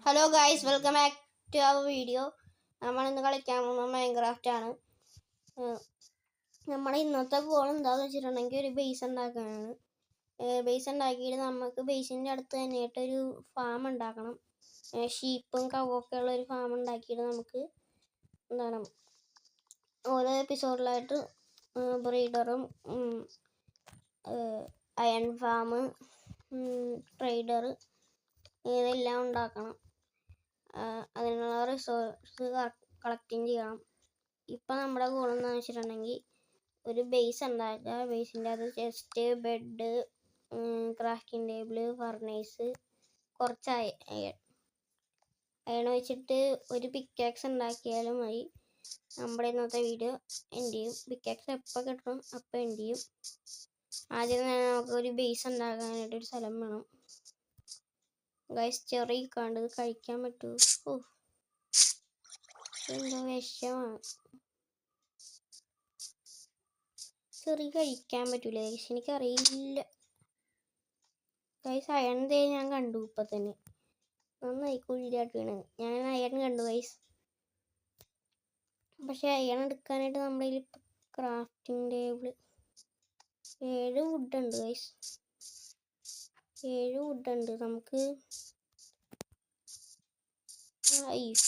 Hello guys, welcome back to our video. നമ്മൾ ഇന്ന് കളിക്കാൻ പോകുന്നത് മൈൻക്രാഫ്റ്റ് ആണ്. നമ്മുടെ ഇന്നത്തെ ഗോൾ എന്താണെന്ന് വെച്ചിട്ടുണ്ടെങ്കിൽ ഒരു ബേസ് ഉണ്ടാക്കാനാണ്. ബേസ് ഉണ്ടാക്കിയിട്ട് നമുക്ക് ബേസിൻ്റെ അടുത്ത് തന്നെയായിട്ടൊരു ഫാം ഉണ്ടാക്കണം. ഷീപ്പും കവൊക്കെ ഉള്ള ഒരു ഫാം ഉണ്ടാക്കിയിട്ട് നമുക്ക് എന്താണ് ഓരോ എപ്പിസോഡിലായിട്ട് ബ്രീഡറും അയൺ ഫാം, ട്രേഡർ ഇതെല്ലാം ഉണ്ടാക്കണം. അതിനുള്ള റിസോഴ്സ് കളക്റ്റിങ് ചെയ്യണം. ഇപ്പം നമ്മുടെ ഗോൾ എന്താണെന്ന് വെച്ചിട്ടുണ്ടെങ്കിൽ ഒരു ബേസ് ഉണ്ടാക്കുക. ബേസിൻ്റെ അത് chest, bed, crafting table, furnace, കുറച്ച് അയൺ വെച്ചിട്ട് ഒരു പിക്കാക്സ് ഉണ്ടാക്കിയാലും മതി. നമ്മുടെ ഇന്നത്തെ വീഡിയോ എൻഡ് ചെയ്യും. പിക്കാക്സ് എപ്പോൾ കിട്ടണം അപ്പോൾ എൻഡ് ചെയ്യും. ആദ്യം തന്നെ നമുക്ക് ഒരു ബേസ് ഉണ്ടാക്കാനായിട്ടൊരു സ്ഥലം വേണം. ഗൈസ്, ചെറി കണ്ട് കഴിക്കാൻ പറ്റുമോ? എന്തോ വിഷമാണ്. ചെറി കഴിക്കാൻ പറ്റൂല ഗൈസ്, എനിക്കറിയില്ല. ഗൈസ്, അയൺ തേ ഞാൻ കണ്ടു ഇപ്പം തന്നെ. നന്നായി കുഴിയിലാട്ട് വീണത്. ഞാൻ അയൺ കണ്ടു ഗൈസ്. പക്ഷെ അയൺ എടുക്കാനായിട്ട് നമ്മുടെ കയ്യിൽ ക്രാഫ്റ്റിംഗ് ടേബിൾ 7 വുഡുണ്ട് ഗൈസ്. 7 വുഡുണ്ട്. നമുക്ക്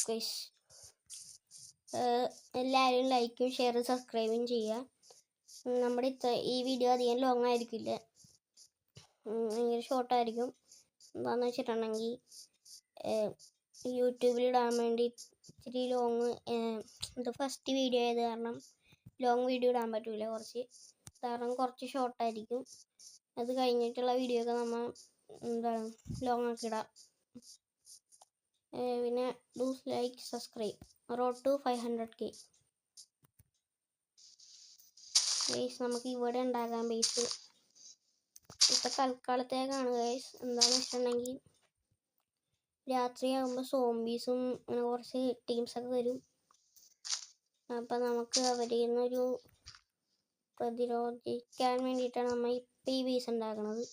ഗൈസ് എല്ലാവരും ലൈക്കും ഷെയറും സബ്സ്ക്രൈബും ചെയ്യുക. നമ്മുടെ ഈ വീഡിയോ അധികം ലോങ് ആയിരിക്കില്ല, ഭയങ്കര ഷോർട്ടായിരിക്കും. എന്താണെന്ന് വെച്ചിട്ടുണ്ടെങ്കിൽ യൂട്യൂബിൽ ഇടാൻ വേണ്ടി ഇച്ചിരി ലോങ്, ഇത് ഫസ്റ്റ് വീഡിയോ ആയത് കാരണം ലോങ് വീഡിയോ ഇടാൻ പറ്റില്ല. കുറച്ച് ഷോർട്ടായിരിക്കും. അത് കഴിഞ്ഞിട്ടുള്ള വീഡിയോ ഒക്കെ നമ്മൾ എന്താണ് ലോങ് ആക്കി ഇടാം. പിന്നെ ഡൂസ് like subscribe. Road to 500K. Guys, നമുക്ക് ഇവിടെ ഉണ്ടാക്കാം ബേസ്. ഇപ്പം തൽക്കാലത്തേക്കാണ് ഗൈസ്. എന്താണെന്ന് വെച്ചിട്ടുണ്ടെങ്കിൽ രാത്രിയാകുമ്പോൾ സോംബീസും അങ്ങനെ കുറച്ച് ടീംസൊക്കെ വരും. അപ്പം നമുക്ക് അവരിൽ നിന്നൊരു പ്രതിരോധിക്കാൻ വേണ്ടിയിട്ടാണ് നമ്മൾ ഇപ്പം ഈ ബേസ് ഉണ്ടാക്കുന്നത്.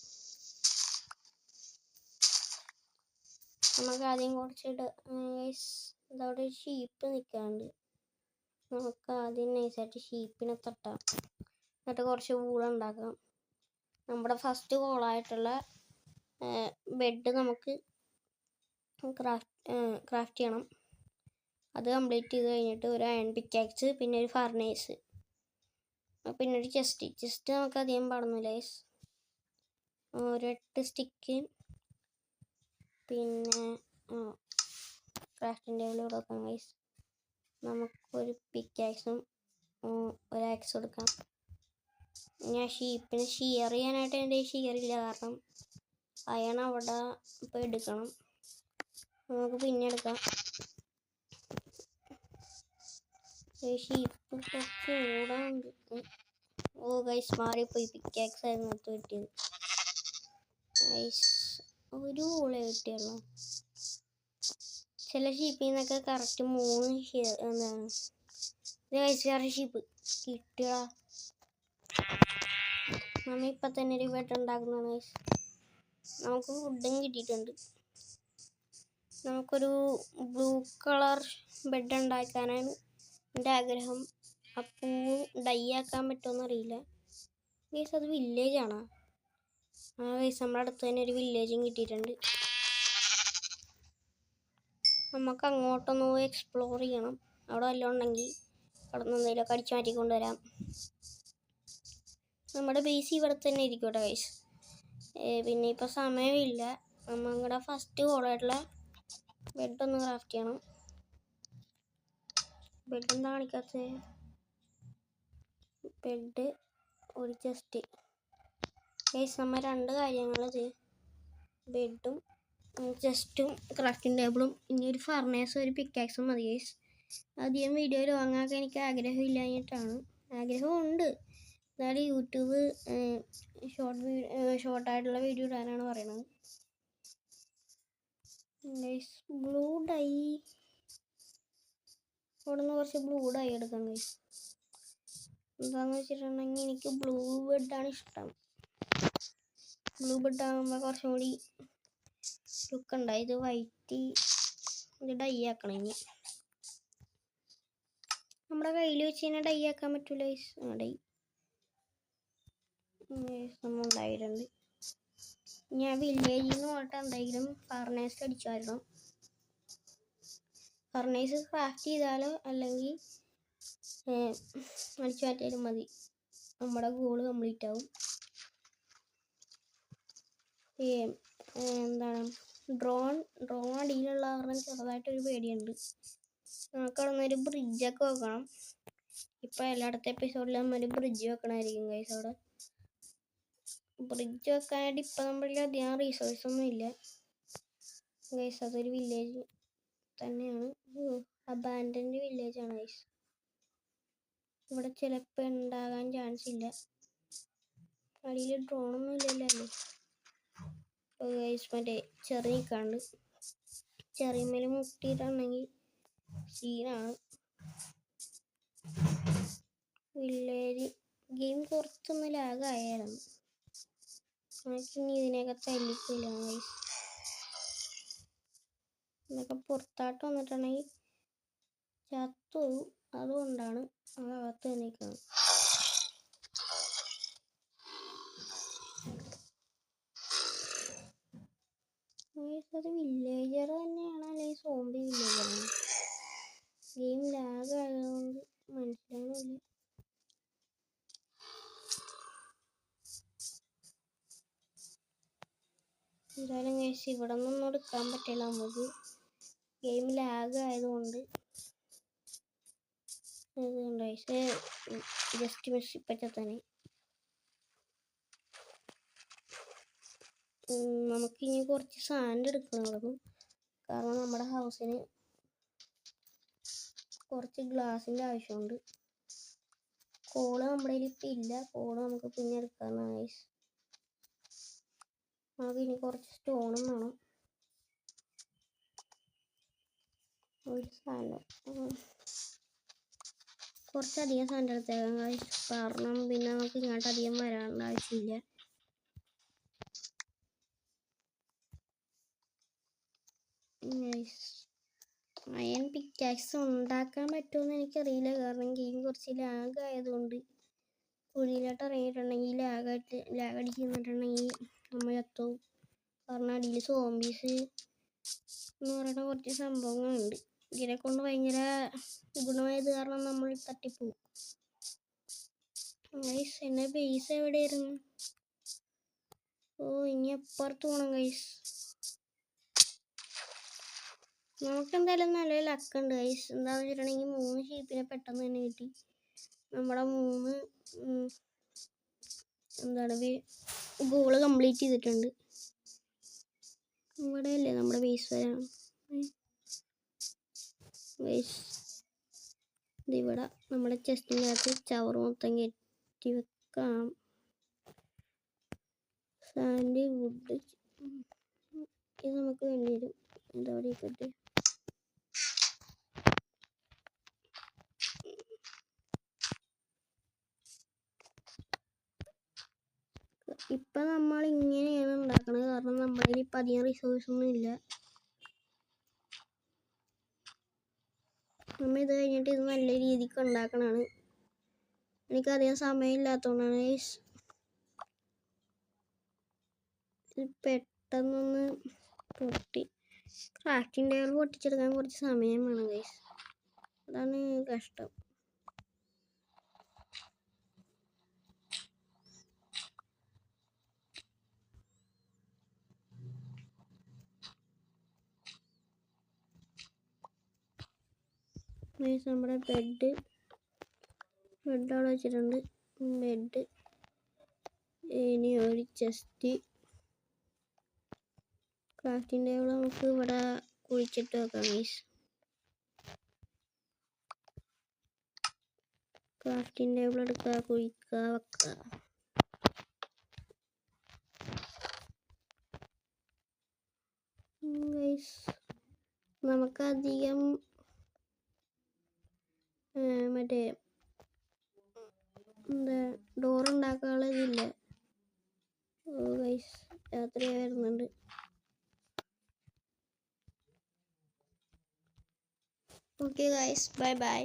നമുക്ക് ആദ്യം കുറച്ചിട്ട് ഗൈസ്, ഇതവിടെ ഷീപ്പ് നിൽക്കാണ്ട്. നമുക്ക് ആദ്യം നൈസായിട്ട് ഷീപ്പിനെ തട്ടാം. എന്നിട്ട് കുറച്ച് വൂളുണ്ടാക്കാം. നമ്മുടെ ഫസ്റ്റ് ഗോളായിട്ടുള്ള ബെഡ് നമുക്ക് ക്രാഫ്റ്റ് ചെയ്യണം. അത് കംപ്ലീറ്റ് ചെയ്ത് കഴിഞ്ഞിട്ട് ഒരു അയൺ പിക്കാക്സ്, പിന്നെ ഒരു ഫർണേസ്, പിന്നെ ഒരു ചെസ്റ്റ് നമുക്ക് അധികം പാടുന്നില്ല ഗൈസ്. ഒരു 8 സ്റ്റിക്ക്, പിന്നെ ക്രാഫ്റ്റിംഗ് ടേബിൾ കൊടുക്കാം ഗൈസ്. നമുക്കൊരു പിക്കാക്സും ഒരു ആക്സ് കൊടുക്കാം. ഞാൻ ഷീപ്പിന് ഷിയർ ചെയ്യാനായിട്ട് എൻ്റെ ഷിയറില്ല, കാരണം അയൺ അവിടെ ഇപ്പോൾ എടുക്കണം. നമുക്ക് പിന്നെ എടുക്കാം. ഷീപ്പ് കുറച്ച് ഓടാണ്ട്. ഓ ഗൈസ്, മാറിപ്പോയി. പിക്കാക്സ് ആയിരുന്നു എടുത്ത് കിട്ടിയത്. ഗൈസ്, ഒരു ഓളെ കിട്ടിയുള്ളൂ. ചില ഷീപ്പിൽ നിന്നൊക്കെ കറക്റ്റ് 3 എന്താണ് ഗൈസ് ഷീപ്പ് കിട്ടിയടാ. നമ്മൾ ഇപ്പം തന്നെ ഒരു ബെഡ് ഉണ്ടാക്കുന്നതാണ് ഗൈസ്. നമുക്ക് ഫുഡും കിട്ടിയിട്ടുണ്ട്. നമുക്കൊരു ബ്ലൂ കളർ ബെഡ് ഉണ്ടാക്കാനാണ് എൻ്റെ ആഗ്രഹം. ആ പൂവ് ഡൈ ആക്കാൻ പറ്റുമെന്നറിയില്ല ഗൈസ്. അത് വില്ലേജാണോ? ഗൈസ്, നമ്മുടെ അടുത്ത് തന്നെ ഒരു വില്ലേജും കിട്ടിയിട്ടുണ്ട്. നമുക്ക് അങ്ങോട്ടൊന്ന് എക്സ്പ്ലോർ ചെയ്യണം. അവിടെ വല്ലതും ഉണ്ടെങ്കിൽ അവിടെ നിന്ന് എന്തെങ്കിലുമൊക്കെ അടിച്ചു മാറ്റിക്കൊണ്ടുവരാം. നമ്മുടെ ബേസ് ഇവിടെ തന്നെ ഇരിക്കട്ടെ ഗൈസ്. പിന്നെ ഇപ്പോൾ സമയമില്ല. നമ്മുടെ ഫസ്റ്റ് ഗോളായിട്ടുള്ള ബെഡൊന്ന് ക്രാഫ്റ്റ് ചെയ്യണം. ബെഡ് എന്താ കാണിക്കാത്തത്? ബെഡ്, ഒരു ചെസ്റ്റ്. ഗൈസ്, നമ്മൾ 2 കാര്യങ്ങൾ, ബെഡും ചെസ്റ്റും ക്രാഫ്റ്റിംഗ് ടേബിളും ഇനി ഒരു ഫർണേസും ഒരു പിക്കാക്സും മതി ഗൈസ്. അധികം വീഡിയോ ലോങ്ങാക്കാൻ എനിക്ക് ആഗ്രഹമില്ലാഞ്ഞിട്ടാണ്. ആഗ്രഹമുണ്ട്, എന്നാലും യൂട്യൂബ് ഷോർട്ടായിട്ടുള്ള വീഡിയോ ഇടാനാണ് പറയണത് ഗൈസ്. ബ്ലൂ ഡൈ, അവിടെ നിന്ന് കുറച്ച് ബ്ലൂ ഡൈ എടുക്കാം ഗൈസ്. എന്താണെന്ന് വെച്ചിട്ടുണ്ടെങ്കിൽ എനിക്ക് ബ്ലൂ ബെഡാണ് ഇഷ്ടം. ബ്ലൂ ബെഡ് ആകുമ്പോൾ കുറച്ചും കൂടി ലുക്ക് ഉണ്ടായി. ഇത് വൈറ്റ് ഇത് ഡൈ ആക്കണം. ഇനി നമ്മുടെ കയ്യിൽ വെച്ച് കഴിഞ്ഞാൽ ഡൈ ആക്കാൻ പറ്റൂല. ഡൈ ഉണ്ടായിട്ടുണ്ട്. ഞാൻ വില്ലേജിൽ നിന്ന് പോയിട്ട് എന്തെങ്കിലും ഫർണേസ് അടിച്ചായിരുന്നു. ഫർണേസ് ക്രാഫ്റ്റ് ചെയ്താലോ അല്ലെങ്കിൽ അടിച്ചു മാറ്റിയാലും മതി. നമ്മുടെ ഗോള് കംപ്ലീറ്റ് ആവും. എന്താണ് ഡ്രോൺ അടിയിലുള്ള കാരണം ചെറുതായിട്ടൊരു പേടിയുണ്ട്. നമുക്കവിടെ നിന്നൊരു ബ്രിഡ്ജൊക്കെ വെക്കണം. ഇപ്പോൾ എല്ലായിടത്തെ എപ്പിസോഡിൽ നമ്മളൊരു ബ്രിഡ്ജ് വെക്കണമായിരിക്കും ഗൈസ്. അവിടെ ബ്രിഡ്ജ് വെക്കാനായിട്ട് ഇപ്പം നമ്മളിൽ അധികം റീസോഴ്സ് ഒന്നും ഇല്ല ഗൈസ്. അതൊരു വില്ലേജ് തന്നെയാണ്. അബാൻഡൻഡ് വില്ലേജ് ആണ് ഗൈസ്. ഇവിടെ ചിലപ്പോൾ ഉണ്ടാകാൻ ചാൻസ് ഇല്ല. അടിയിൽ ഡ്രോണൊന്നും ഇല്ലല്ലോ. ഗൈസ് മറ്റേ ചെറിയ കണ്ട് ചെറിയമേൽ മുട്ടിയിട്ടുണ്ടെങ്കിൽ സീനാണ്. വില്ലേജ് ഗെയിം കുറച്ചൊന്ന് ലാഗായായിരുന്നു. നമുക്കിനി ഇതിനെയൊക്കെ തല്ലിക്കില്ല ഗൈസ്. ഇതൊക്കെ പുറത്താട്ട് വന്നിട്ടുണ്ടെങ്കിൽ ചത്തു. അതുകൊണ്ടാണ് അതകത്ത് തന്നെ നിൽക്കുന്നത്. അത് വില്ലേജർ തന്നെയാണ് അല്ലെങ്കിൽ സോംബി വില്ലേജറാണ്. ഗെയിം ലാഗ് ആയതുകൊണ്ട് മനസ്സിലാവുന്നില്ല. എന്തായാലും ഗൈസ് ഇവിടെ നിന്നൊന്നും എടുക്കാൻ പറ്റില്ല. നമുക്ക് ഗെയിം ലാഗ് ആയതുകൊണ്ട് ജസ്റ്റ് മിസ് പറ്റത്തന്നെ. നമുക്കിനി കുറച്ച് സാൻഡ് എടുക്കണം. കാരണം നമ്മുടെ ഹൗസിന് കുറച്ച് ഗ്ലാസിൻ്റെ ആവശ്യമുണ്ട്. കോള് നമ്മുടെ കയ്യിൽ ഇപ്പം ഇല്ല. കോള് നമുക്ക് പിന്നെ എടുക്കാമെന്നാണ് ഗൈസ്. നമുക്കിനി കുറച്ച് സ്റ്റോണും വേണം. ഒരു സാൻഡ് കുറച്ചധികം സാൻഡ് എടുത്തേക്കാം ഗൈസ്. കാരണം പിന്നെ നമുക്ക് ഇങ്ങോട്ട് അധികം വരാനുള്ള ആവശ്യമില്ല. അയൺ പിക്കാക്സ് ഉണ്ടാക്കാൻ പറ്റുമെന്ന് എനിക്കറിയില്ല. കാരണം ഗെയിം കുറച്ച് ലാഗ് ആയതുകൊണ്ട് കുഴിയിലോട്ട് ഇറങ്ങിയിട്ടുണ്ടെങ്കിൽ ലാഗ് അടിച്ച് നിന്നിട്ടുണ്ടെങ്കിൽ നമ്മൾ ചത്തുപോകും. കാരണം അടിയിൽ സോംബീസ് എന്ന് പറയുന്ന കുറച്ച് സംഭവങ്ങളുണ്ട്. ഇതിനെ കൊണ്ട് ഭയങ്കര ഗുണമായത് കാരണം നമ്മൾ തട്ടിപ്പോവും. ഗൈസ് എന്നെ ബേസ് എവിടെയായിരുന്നു? ഇനി അപ്പുറത്ത് പോകണം ഗൈസ്. നമുക്കെന്തായാലും നല്ല ലക്കുണ്ട് ഗൈസ്. എന്താണെന്ന് വെച്ചിട്ടുണ്ടെങ്കിൽ 3 ഷീപ്പിനെ പെട്ടെന്ന് തന്നെ കിട്ടി. നമ്മുടെ 3 ഗോള് കംപ്ലീറ്റ് ചെയ്തിട്ടുണ്ട്. ഇവിടെ അല്ലേ നമ്മുടെ ബേസ് വരാണ് ഗൈസ്. ഇതിവിടെ നമ്മുടെ ചെസ്റ്റിനകത്ത് ചവറ് മൊത്തം കയറ്റി വെക്കാം. സാൻഡ് വുഡ് ഇത് നമുക്ക് വേണ്ടി വരും. ഇതവിടെ ഇരിക്കട്ടെ. ഇപ്പം നമ്മൾ ഇങ്ങനെയാണ് ഉണ്ടാക്കുന്നത്. കാരണം നമ്മുടെ കയ്യിൽ ഇപ്പം അധികം റിസോഴ്സ് ഒന്നും ഇല്ല. നമ്മൾ ഇത് കഴിഞ്ഞിട്ട് ഇത് നല്ല രീതിക്ക് ഉണ്ടാക്കണതാണ്. എനിക്കധികം സമയമില്ലാത്തതുകൊണ്ടാണ് പെട്ടെന്നൊന്ന് പൊട്ടി. ക്രാഫ്റ്റിംഗ് ടേബിൾ പൊട്ടിച്ചെടുക്കാൻ കുറച്ച് സമയം വേണം ഗൈസ്. അതാണ് കഷ്ടം. നമ്മുടെ ബെഡ് അവിടെ വെച്ചിട്ടുണ്ട്. ബെഡ് ഇനി ഒരു ചെസ്റ്റ്. ക്രാഫ്റ്റിംഗ് ടേബിൾ നമുക്ക് ഇവിടെ കുഴിച്ചിട്ട് വെക്കാം ഗൈസ്. ക്രാഫ്റ്റിംഗ് ടേബിൾ എടുക്കുക, കുഴിക്കുക, വെക്കുക. ഗൈസ് നമുക്കധികം മറ്റേ ഡോർ ഉണ്ടാക്കാനുള്ള ഇതില്ല. ഗൈസ് രാത്രി വരുന്നുണ്ട്. Okay guys, bye bye.